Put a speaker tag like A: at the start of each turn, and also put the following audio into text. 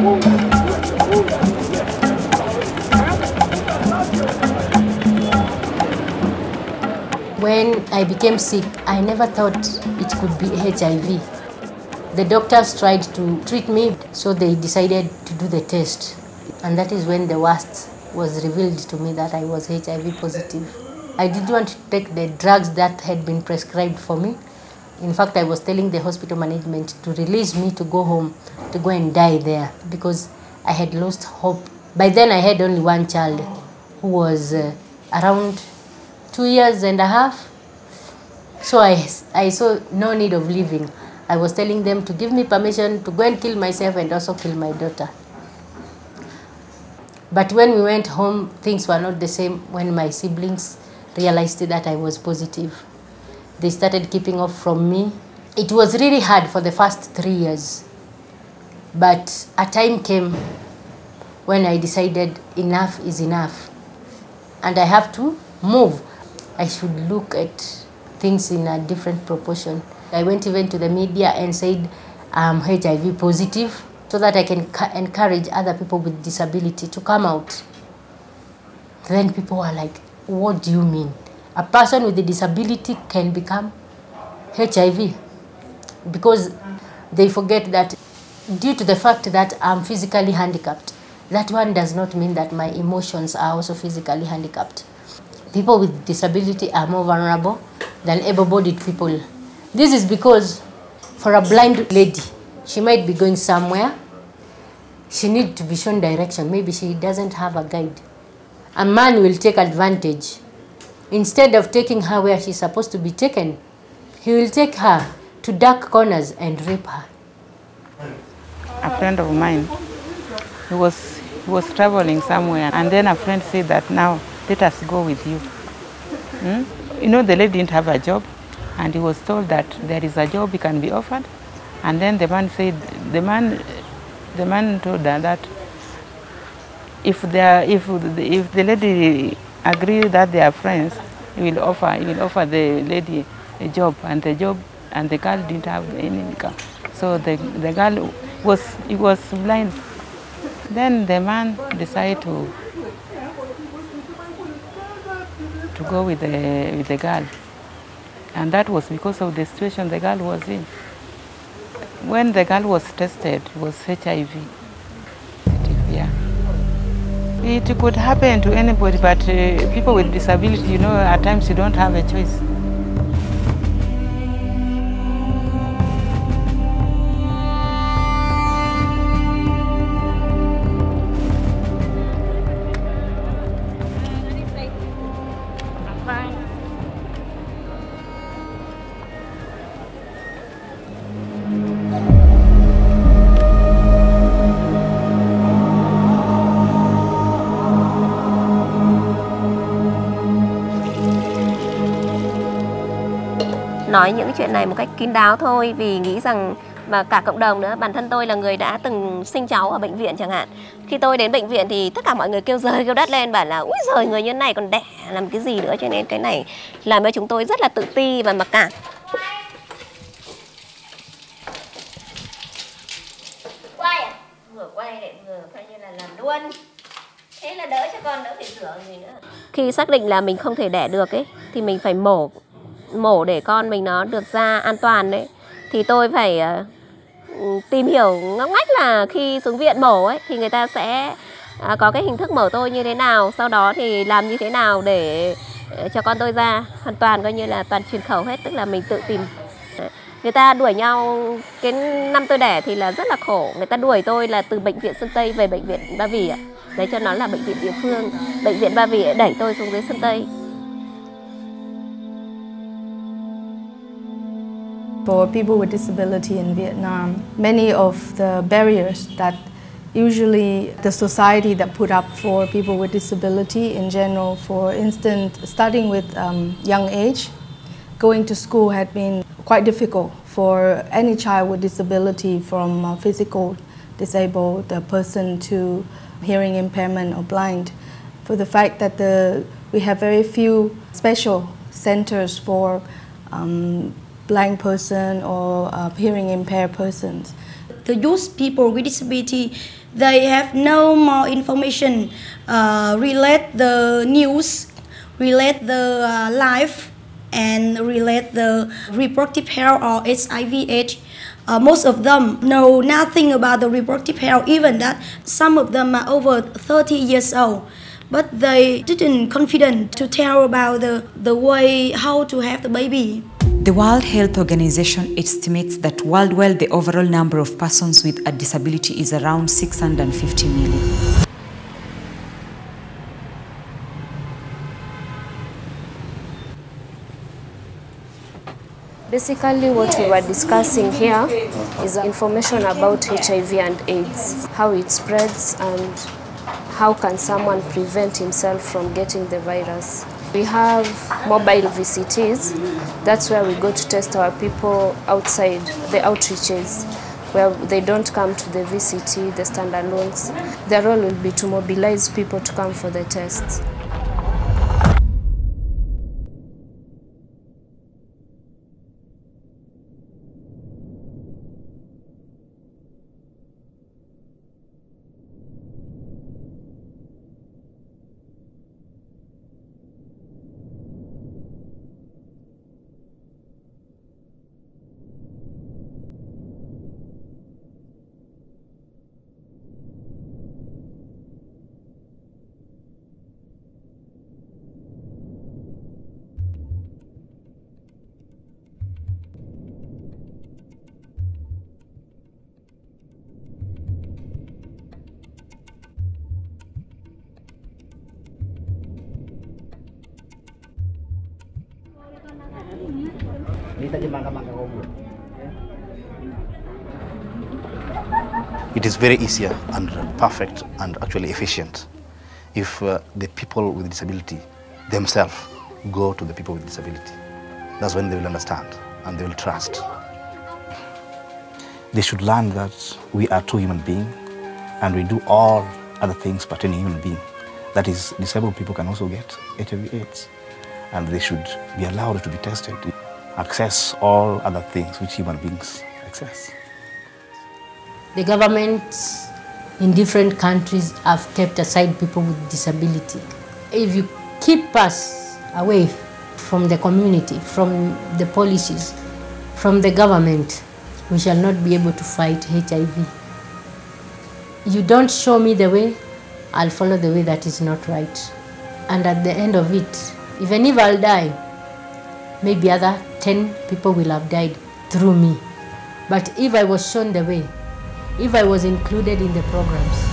A: When I became sick, I never thought it could be HIV. The doctors tried to treat me, so they decided to do the test. And that is when the worst was revealed to me, that I was HIV positive. I didn't want to take the drugs that had been prescribed for me. In fact, I was telling the hospital management to release me to go home, to go and die there, because I had lost hope. By then I had only one child who was around 2 years and a half. So I saw no need of living. I was telling them to give me permission to go and kill myself and also kill my daughter. But when we went home, things were not the same when my siblings realized that I was positive. They started keeping off from me. It was really hard for the first 3 years. But a time came when I decided enough is enough. And I have to move. I should look at things in a different proportion. I went even to the media and said I'm HIV positive, so that I can encourage other people with disability to come out. Then people were like, what do you mean? A person with a disability can become HIV? Because they forget that due to the fact that I'm physically handicapped, that one does not mean that my emotions are also physically handicapped. People with disability are more vulnerable than able-bodied people. This is because for a blind lady, she might be going somewhere. She needs to be shown direction. Maybe she doesn't have a guide. A man will take advantage. Instead of taking her where she's supposed to be taken, he will take her to dark corners and rape her.
B: A friend of mine, he was traveling somewhere, and then a friend said that now let us go with you. You know, the lady didn't have a job, and he was told that there is a job he can be offered. And then the man said, the man told her that if the lady agree that they are friends, he will offer the lady a job, and the girl didn't have any income. So the girl was blind. Then the man decided to go with the girl, and that was because of the situation the girl was in. When the girl was tested, it was HIV. Yeah. It could happen to anybody, but people with disability, you know, at times you don't have a choice.
C: Nói những cái chuyện này một cách kín đáo thôi, vì nghĩ rằng mà cả cộng đồng nữa. Bản thân tôi là người đã từng sinh cháu ở bệnh viện chẳng hạn. Khi tôi đến bệnh viện thì tất cả mọi người kêu giời kêu đất lên, bảo là úi giời, người như này còn đẻ làm cái gì nữa. Cho nên cái này làm cho chúng tôi rất là tự ti và mặc cảm. Quay à? Vừa quay lại vừa coi như là làm luôn. Thế là đỡ cho con, đỡ phải rửa gì nữa. Khi xác định là mình không thể đẻ được ấy thì mình phải mổ để con mình nó được ra an toàn đấy. Thì tôi phải tìm hiểu ngóc ngách là khi xuống viện mổ ấy thì người ta sẽ có cái hình thức mổ tôi như thế nào, sau đó thì làm như thế nào để cho con tôi ra hoàn toàn, coi như là toàn truyền khẩu hết, tức là mình tự tìm. Người ta đuổi nhau, cái năm tôi đẻ thì là rất là khổ. Người ta đuổi tôi là từ bệnh viện Sơn Tây về bệnh viện Ba Vì ạ. Đấy, cho nó là bệnh viện địa phương. Bệnh viện Ba Vì đẩy tôi xuống dưới Sơn Tây.
D: For people with disability in Vietnam, many of the barriers that usually the society that put up for people with disability in general, for instance, starting with young age, going to school had been quite difficult for any child with disability, from physical disabled person to hearing impairment or blind, for the fact that we have very few special centers for blind person or hearing impaired persons.
E: The youth people with disability They have no more information, relate the news, relate the life, and relate the reproductive health or HIV/AIDS. Most of them know nothing about the reproductive health, even that some of them are over 30 years old. But they didn't confident to tell about the way how to have the baby.
F: The World Health Organization estimates that worldwide the overall number of persons with a disability is around 650 million.
G: Basically, what we were discussing here is information about HIV and AIDS, how it spreads and how can someone prevent himself from getting the virus. We have mobile VCTs. That's where we go to test our people outside the outreaches, where they don't come to the VCT, the standalones. Their role will be to mobilize people to come for the tests.
H: It is very easier and perfect and actually efficient if the people with disability themselves go to the people with disability. That's when they will understand and they will trust. They should learn that we are two human beings and we do all other things pertaining to human being. That is, disabled people can also get HIV/AIDS, and they should be allowed to be tested, access all other things which human beings access.
A: The governments in different countries have kept aside people with disability. If you keep us away from the community, from the policies, from the government, we shall not be able to fight HIV. You don't show me the way, I'll follow the way that is not right. And at the end of it, even if I'll die, maybe other 10 people will have died through me. But if I was shown the way, if I was included in the programs,